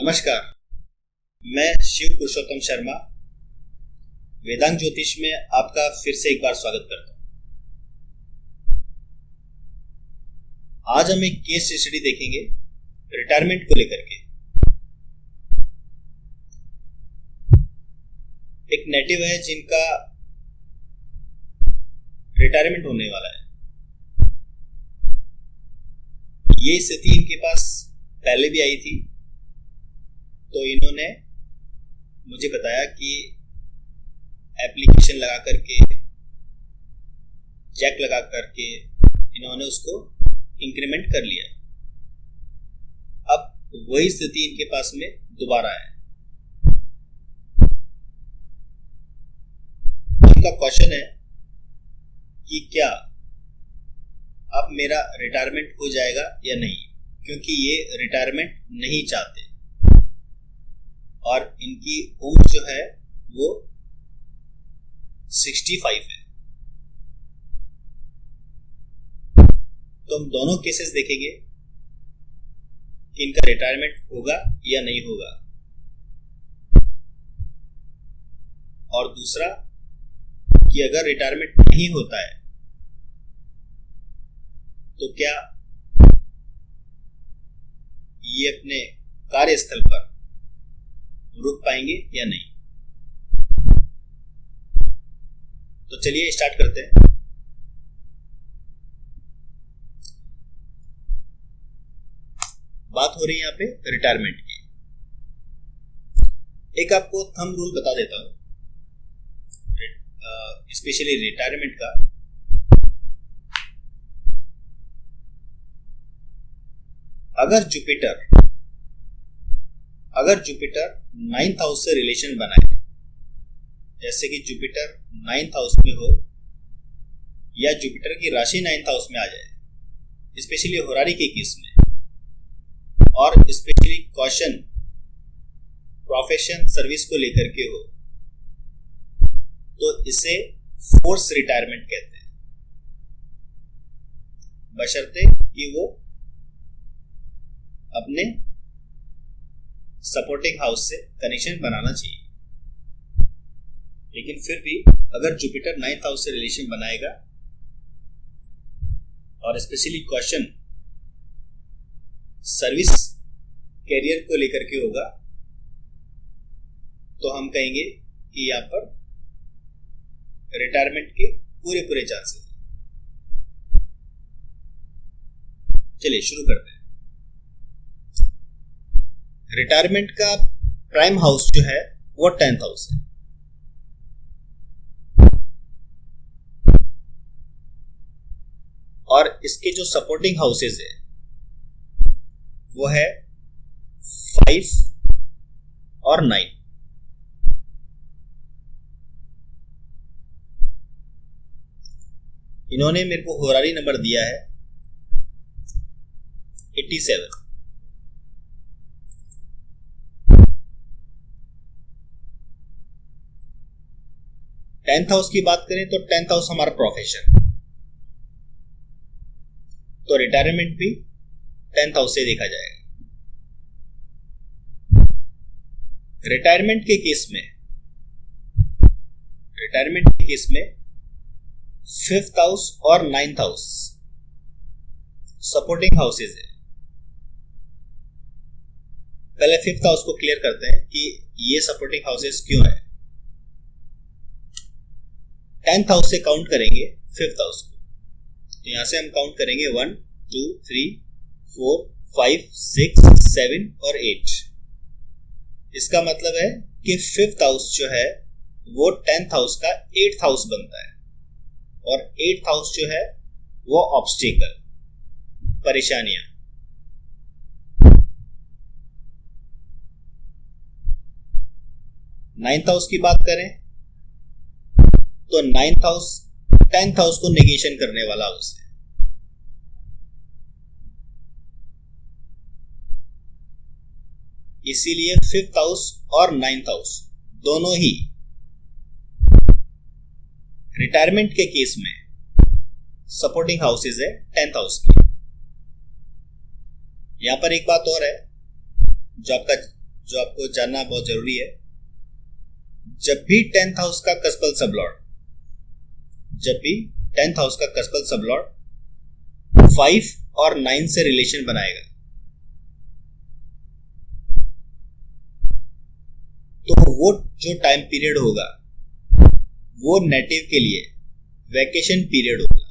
नमस्कार, मैं शिव पुरुषोत्तम शर्मा वेदांग ज्योतिष में आपका फिर से एक बार स्वागत करता हूं। आज हम एक केस स्टडी देखेंगे रिटायरमेंट को लेकर के। एक नेटिव है जिनका रिटायरमेंट होने वाला है। ये स्थिति इनके पास पहले भी आई थी, तो इन्होंने मुझे बताया कि एप्लीकेशन लगा करके, चेक लगा करके इन्होंने उसको इंक्रीमेंट कर लिया। अब वही स्थिति इनके पास में दोबारा है। इनका क्वेश्चन है कि क्या अब मेरा रिटायरमेंट हो जाएगा या नहीं, क्योंकि ये रिटायरमेंट नहीं चाहते और इनकी उम्र जो है वो 65 है। तो हम दोनों केसेस देखेंगे कि इनका रिटायरमेंट होगा या नहीं होगा, और दूसरा कि अगर रिटायरमेंट नहीं होता है तो क्या ये अपने कार्यस्थल पर रुक पाएंगे या नहीं। तो चलिए स्टार्ट करते हैं। बात हो रही है यहाँ पे रिटायरमेंट की। एक आपको थंब रूल बता देता हूं, स्पेशली रिटायरमेंट का। अगर जुपिटर 9th हाउस से रिलेशन बनाए, जैसे कि जुपिटर 9th हाउस में हो या जुपिटर की राशि 9th हाउस में आ जाए, स्पेशली होरारी के केस में, और स्पेशली क्वेश्चन प्रोफेशन सर्विस को लेकर के हो, तो इसे फोर्स रिटायरमेंट कहते हैं, बशर्ते कि वो अपने सपोर्टिंग हाउस से कनेक्शन बनाना चाहिए। लेकिन फिर भी अगर जुपिटर 9th हाउस से रिलेशन बनाएगा और स्पेशली क्वेश्चन सर्विस कैरियर को लेकर के होगा, तो हम कहेंगे कि यहां पर रिटायरमेंट के पूरे चांसेस हैं। चलिए शुरू करते हैं। रिटायरमेंट का प्राइम हाउस जो है वो 10th हाउस है, और इसके जो सपोर्टिंग हाउसेस है वो है 5 और 9। इन्होंने मेरे को होरारी नंबर दिया है 87। 10th हाउस की बात करें तो 10th हाउस हमारा प्रोफेशन, तो रिटायरमेंट भी 10th हाउस से देखा जाएगा। रिटायरमेंट के केस में 5th हाउस और 9th हाउस सपोर्टिंग हाउसेज है। पहले 5th हाउस को क्लियर करते हैं कि ये सपोर्टिंग हाउसेज क्यों है। 10th हाउस से काउंट करेंगे 5th हाउस को, तो यहां से हम काउंट करेंगे 1 2 3 4 5 6 7 और 8। इसका मतलब है कि 5th हाउस जो है वो 10th हाउस का 8th हाउस बनता है, और 8th हाउस जो है वो ऑब्स्टिकल, परेशानियां। नाइन्थ हाउस की बात करें तो 9th हाउस 10th हाउस को नेगेशन करने वाला हाउस है। इसीलिए 5th हाउस और 9th हाउस दोनों ही रिटायरमेंट के केस में सपोर्टिंग हाउसेज है 10th हाउस की। यहां पर एक बात और है, जो आपका जो आपको जानना बहुत जरूरी है, जब भी 10th हाउस का कस्पल सबलॉर्ड, जब भी 10th हाउस का कस्पल सबलॉर्ड 5 और 9 से रिलेशन बनाएगा, तो वो जो टाइम पीरियड होगा वो नेटिव के लिए वैकेशन पीरियड होगा।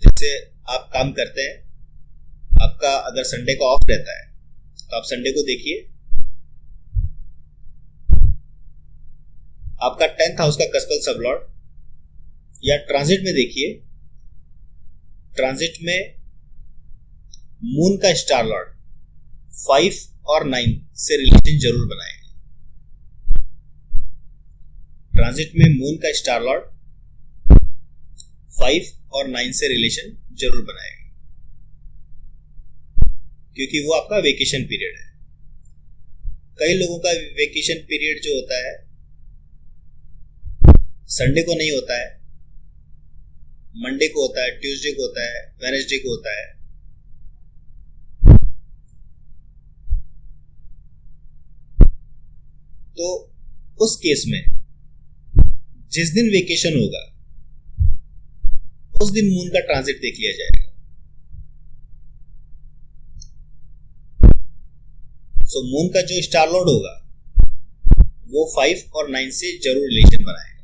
जैसे आप काम करते हैं, आपका अगर संडे को ऑफ रहता है तो आप संडे को देखिए, आपका 10th हाउस का कस्पल सबलॉर्ड, या ट्रांजिट में देखिए, ट्रांजिट में मून का स्टार लॉर्ड 5 और 9 से रिलेशन जरूर बनाएगा। ट्रांजिट में मून का स्टार लॉर्ड 5 और 9 से रिलेशन जरूर बनाएगा, क्योंकि वो आपका वेकेशन पीरियड है। कई लोगों का वेकेशन पीरियड जो होता है संडे को नहीं होता है, मंडे को होता है, ट्यूसडे को होता है, वेडनेसडे को होता है। तो उस केस में जिस दिन वेकेशन होगा उस दिन मून का ट्रांजिट देख लिया जाएगा। सो मून का जो स्टार लॉर्ड होगा वो 5 और 9 से जरूर रिलेशन बनाएगा,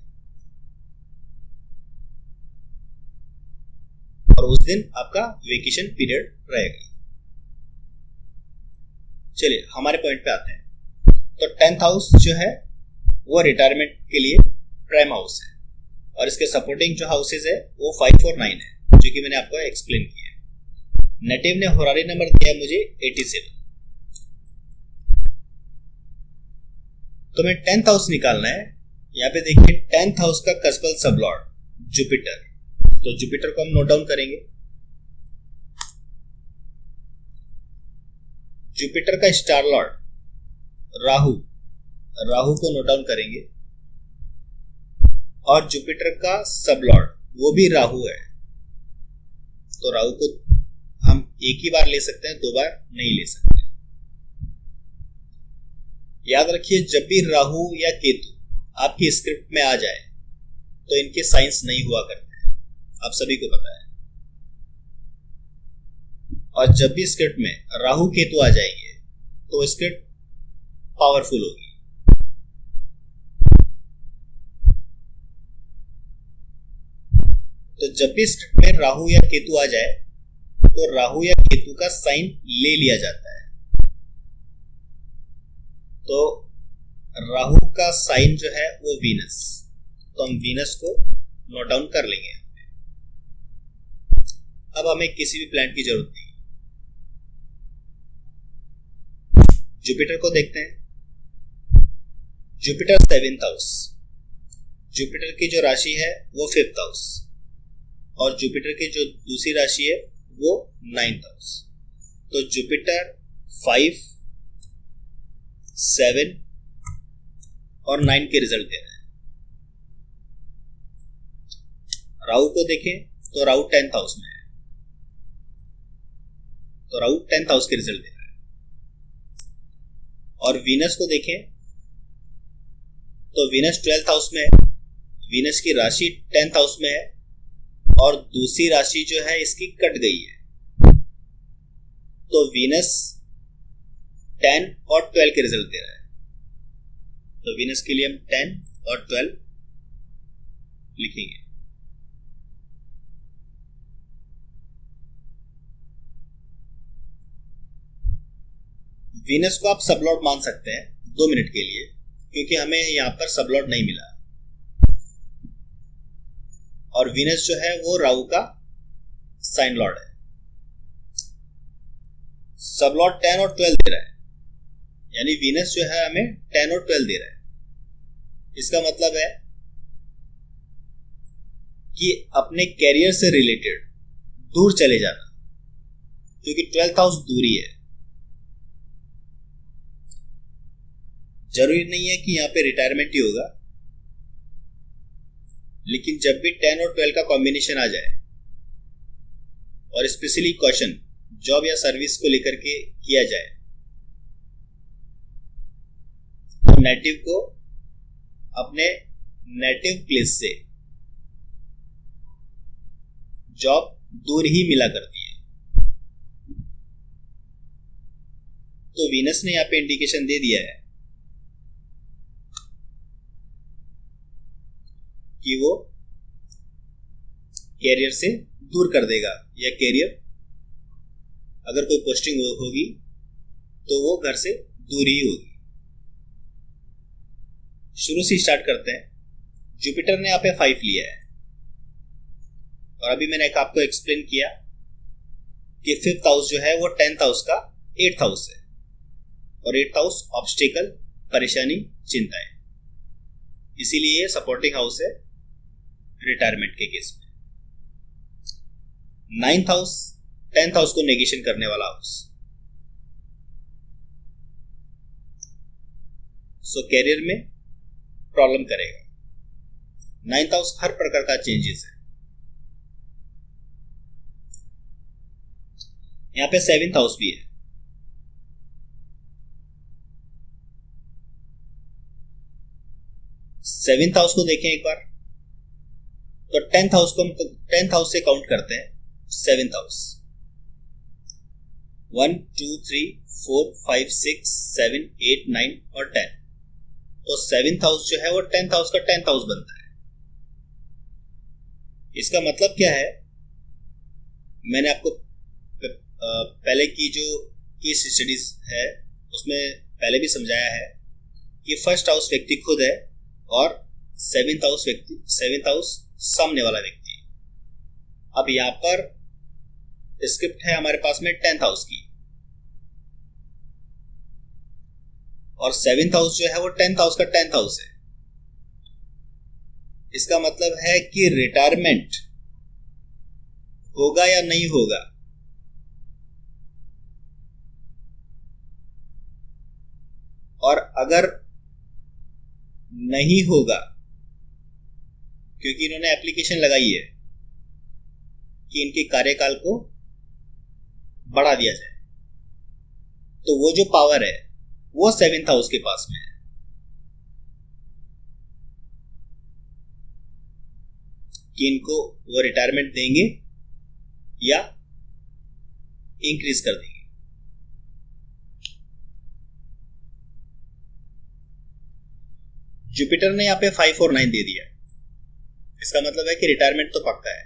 और उस दिन आपका वेकेशन पीरियड रहेगा। चलिए हमारे पॉइंट पे आते हैं। तो 10th हाउस जो है वो रिटायरमेंट के लिए प्राइम हाउस है, और इसके सपोर्टिंग जो हाउसेज है वो 5 और 9 है, जो कि मैंने आपको एक्सप्लेन किया है। नेटिव ने होरारी नंबर दिया मुझे 87, तो मैं 10th हाउस निकालना है। यहाँ पे देखिए 10th हाउस का कस्पल सबलॉर्ड जुपिटर, तो जुपिटर को हम नोट डाउन करेंगे। जुपिटर का स्टार लॉर्ड राहु, राहु को नोट डाउन करेंगे, और जुपिटर का सबलॉर्ड वो भी राहु है, तो राहु को हम एक ही बार ले सकते हैं, 2 बार नहीं ले सकते। याद रखिए, जब भी राहु या केतु आपकी स्क्रिप्ट में आ जाए तो इनके साइंस नहीं हुआ करते हैं, आप सभी को पता है। और जब भी स्क्रिप्ट में राहु केतु आ जाएंगे तो स्क्रिप्ट पावरफुल होगी। तो जब भी स्क्रिप्ट में राहु या केतु आ जाए तो राहु या केतु का साइन ले लिया जाता है। तो राहु का साइन जो है वो वीनस, तो हम वीनस को नोट डाउन कर लेंगे। अब हमें किसी भी प्लैनेट की जरूरत नहीं। जुपिटर को देखते हैं। जुपिटर 7th हाउस, जुपिटर की जो राशि है वो 5th हाउस, और जुपिटर की जो दूसरी राशि है वो 9th हाउस। तो जुपिटर 5, 7 और 9 के रिजल्ट दे रहा है। राहु को देखें तो राहु 10th हाउस में है, तो राहु 10th हाउस के रिजल्ट दे रहा है। और वीनस को देखें तो वीनस 12th हाउस में है, वीनस की राशि 10th हाउस में है, और दूसरी राशि जो है इसकी कट गई है, तो वीनस 10 और 12 के रिजल्ट दे रहा है। तो वीनस के लिए हम 10 और 12 लिखेंगे। वीनस को आप सबलॉर्ड मान सकते हैं 2 मिनट के लिए, क्योंकि हमें यहां पर सबलॉर्ड नहीं मिला, और वीनस जो है वो राहु का साइन लॉर्ड है। सबलॉर्ड 10 और 12 दे रहा है, यानी वीनस जो है हमें 10 और 12 दे रहा है। इसका मतलब है कि अपने कैरियर से रिलेटेड दूर चले जाना, क्योंकि 12th हाउस दूरी है। जरूरी नहीं है कि यहां पे रिटायरमेंट ही होगा, लेकिन जब भी 10 और 12 का कॉम्बिनेशन आ जाए, और स्पेशली क्वेश्चन जॉब या सर्विस को लेकर के किया जाए तो नेटिव को अपने नेटिव प्लेस से जॉब दूर ही मिला करती है। तो वीनस ने यहां पे इंडिकेशन दे दिया है कि वो कैरियर से दूर कर देगा, या कैरियर अगर कोई पोस्टिंग होगी तो वो घर से दूर ही होगी। शुरू से स्टार्ट करते हैं। जुपिटर ने यहाँ पे 5 लिया है और अभी मैंने आपको एक्सप्लेन किया कि 5th हाउस जो है वो 10th हाउस का 8th हाउस है और 8th हाउस ऑब्स्टिकल, परेशानी, चिंता है, इसीलिए ये सपोर्टिंग हाउस है रिटायरमेंट के केस में। 9th हाउस 10th हाउस को नेगेशन करने वाला हाउस, सो कैरियर में प्रॉब्लम करेगा। 9th हाउस हर प्रकार का चेंजेस है। यहां पे 7th हाउस भी है। सेवेंथ हाउस को देखें एक बार तो 10th हाउस को हम 10th हाउस से काउंट करते हैं। 7th हाउस 1 2 3 4 5 6 7 8 9 और 10, तो 7th हाउस जो है वो 10th हाउस का 10th हाउस बनता है। इसका मतलब क्या है, मैंने आपको पहले की जो केस स्टडीज है उसमें पहले भी समझाया है कि फर्स्ट हाउस व्यक्ति खुद है और 7th हाउस सामने वाला व्यक्ति। अब यहां पर स्क्रिप्ट है हमारे पास में 10th हाउस की और 7th हाउस जो है वो 10th हाउस का 10th हाउस है। इसका मतलब है कि रिटायरमेंट होगा या नहीं होगा, और अगर नहीं होगा क्योंकि इन्होंने एप्लीकेशन लगाई है कि इनके कार्यकाल को बढ़ा दिया जाए, तो वो जो पावर है वो 7th हाउस के पास में है। कि इनको वो रिटायरमेंट देंगे या इंक्रीज कर देंगे। जुपिटर ने यहां पे 5 और 9 दे दिया, इसका मतलब है कि रिटायरमेंट तो पक्का है।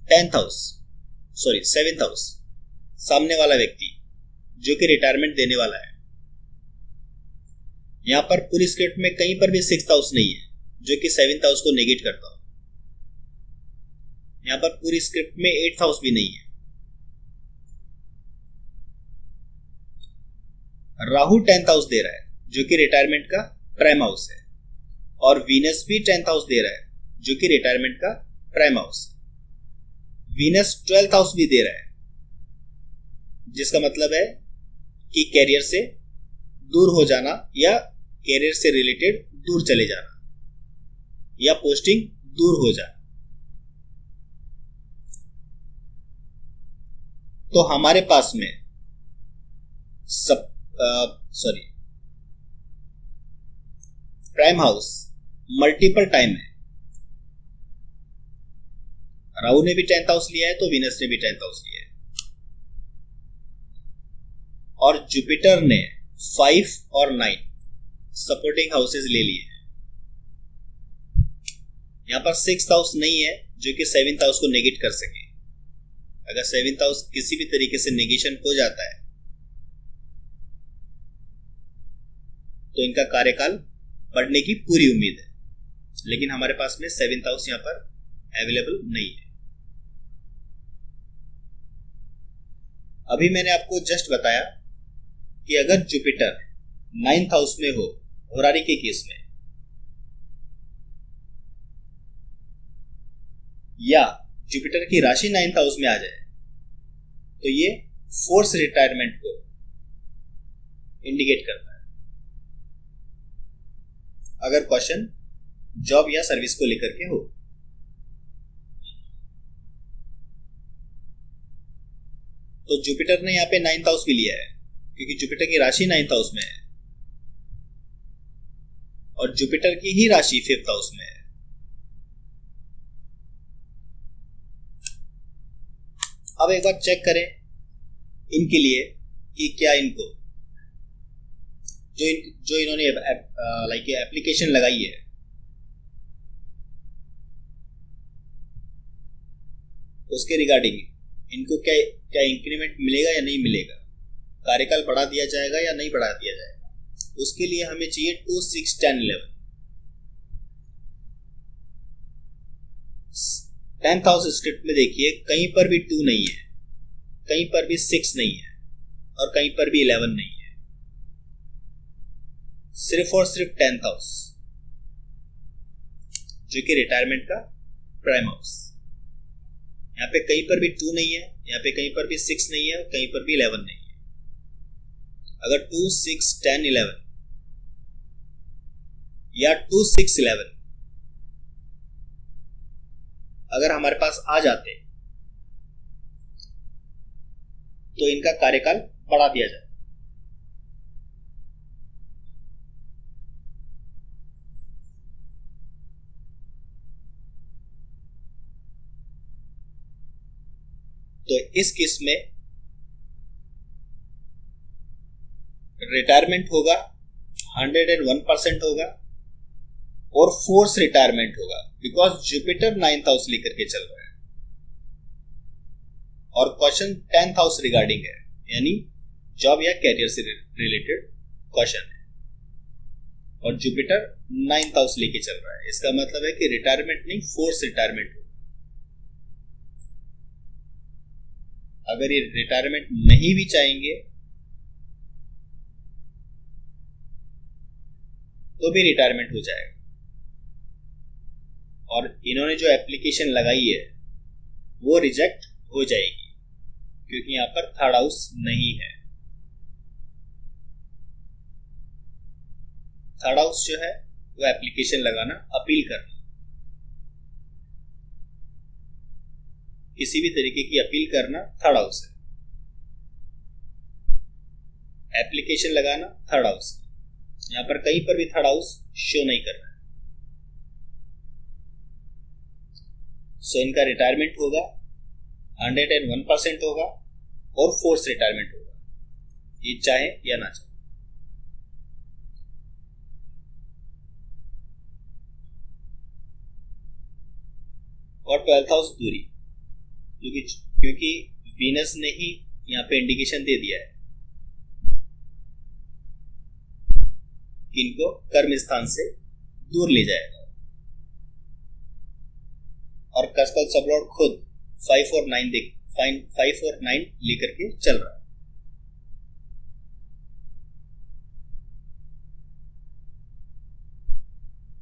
7th हाउस सामने वाला व्यक्ति जो कि रिटायरमेंट देने वाला है। यहां पर पूरी स्क्रिप्ट में कहीं पर भी 6th हाउस नहीं है जो कि 7th हाउस को नेगेट करता हो। यहां पर पूरी स्क्रिप्ट में 8th हाउस भी नहीं है। राहु 10th हाउस दे रहा है जो कि रिटायरमेंट का प्राइम हाउस है, और वीनस भी 10th हाउस दे रहा है जो कि रिटायरमेंट का प्राइम हाउस है। वीनस 12th हाउस भी दे रहा है, जिसका मतलब है कि कैरियर से दूर हो जाना या कैरियर से रिलेटेड दूर चले जाना या पोस्टिंग दूर हो जाना। तो हमारे पास में प्राइम हाउस मल्टीपल टाइम है। राहु ने भी 10th हाउस लिया है तो वीनस ने भी 10th हाउस लिया है, और जुपिटर ने 5 और 9 सपोर्टिंग हाउसेस ले लिए हैं। यहां पर 6th हाउस नहीं है जो कि 7th हाउस को नेगेट कर सके। अगर 7th हाउस किसी भी तरीके से नेगेशन हो जाता है तो इनका कार्यकाल बढ़ने की पूरी उम्मीद है, लेकिन हमारे पास में 7th हाउस यहां पर अवेलेबल नहीं है। अभी मैंने आपको जस्ट बताया कि अगर जुपिटर 9th हाउस में हो होरारी के केस में, या जुपिटर की राशि 9th हाउस में आ जाए तो ये फोर्स रिटायरमेंट को इंडिकेट करता है। अगर क्वेश्चन जॉब या सर्विस को लेकर के हो। तो जुपिटर ने यहाँ पे 9th हाउस भी लिया है क्योंकि जुपिटर की राशि 9th हाउस में है और जुपिटर की ही राशि 5th हाउस में है। अब एक बार चेक करें इनके लिए कि क्या इनको जो इन्होंने लाइक एप्लीकेशन लगाई है उसके रिगार्डिंग इनको क्या क्या इंक्रीमेंट मिलेगा या नहीं मिलेगा, कार्यकाल बढ़ा दिया जाएगा या नहीं बढ़ा दिया जाएगा। उसके लिए हमें चाहिए 2, 6, 10, 11। 10th हाउस स्क्रिप्ट में देखिए कहीं पर भी 2 नहीं है, कहीं पर भी 6 नहीं है और कहीं पर भी 11 नहीं है, सिर्फ और सिर्फ 10th हाउस जो कि रिटायरमेंट का प्राइम हाउस। यहाँ पे कहीं पर भी 2 नहीं है, यहाँ पे कहीं पर भी 6 नहीं है, कहीं पर भी 11 नहीं है। अगर 2, 6, 10, 11 या 2, 6, 11 अगर हमारे पास आ जाते तो इनका कार्यकाल बढ़ा दिया जाता। तो इस केस में रिटायरमेंट होगा 101% होगा और फोर्स रिटायरमेंट होगा बिकॉज जुपिटर 9th हाउस लेकर के चल रहा है और क्वेश्चन 10th हाउस रिगार्डिंग है, यानी जॉब या कैरियर से रिलेटेड क्वेश्चन है और जुपिटर 9th हाउस लेके चल रहा है। इसका मतलब है कि रिटायरमेंट नहीं, फोर्स रिटायरमेंट होगा। अगर ये रिटायरमेंट नहीं भी चाहेंगे तो भी रिटायरमेंट हो जाएगा और इन्होंने जो एप्लीकेशन लगाई है वो रिजेक्ट हो जाएगी क्योंकि यहां पर 3rd हाउस नहीं है। 3rd हाउस जो है वो एप्लीकेशन लगाना, अपील करना, किसी भी तरीके की अपील करना 3rd हाउस है, एप्लीकेशन लगाना 3rd हाउस है। यहां पर कहीं पर भी 3rd हाउस शो नहीं कर रहा है। सो इनका रिटायरमेंट होगा 101% होगा और फोर्स रिटायरमेंट होगा, ये चाहे या ना चाहे। और 12th हाउस दूरी, क्योंकि वीनस ने ही यहां पे इंडिकेशन दे दिया है कि इनको कर्म स्थान से दूर ले जाएगा और कसकल सबलॉर्ड खुद 5 और 9 लेकर के चल रहा है।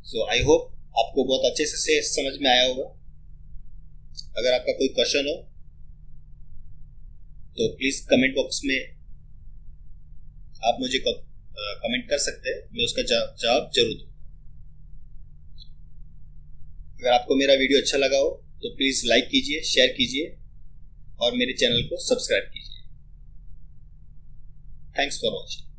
सो आई होप आपको बहुत अच्छे से समझ में आया होगा। अगर आपका कोई क्वेश्चन हो तो प्लीज कमेंट बॉक्स में आप मुझे कमेंट कर सकते हैं, मैं उसका जवाब जरूर दूंगा। अगर आपको मेरा वीडियो अच्छा लगा हो तो प्लीज लाइक कीजिए, शेयर कीजिए और मेरे चैनल को सब्सक्राइब कीजिए। Thanks for watching.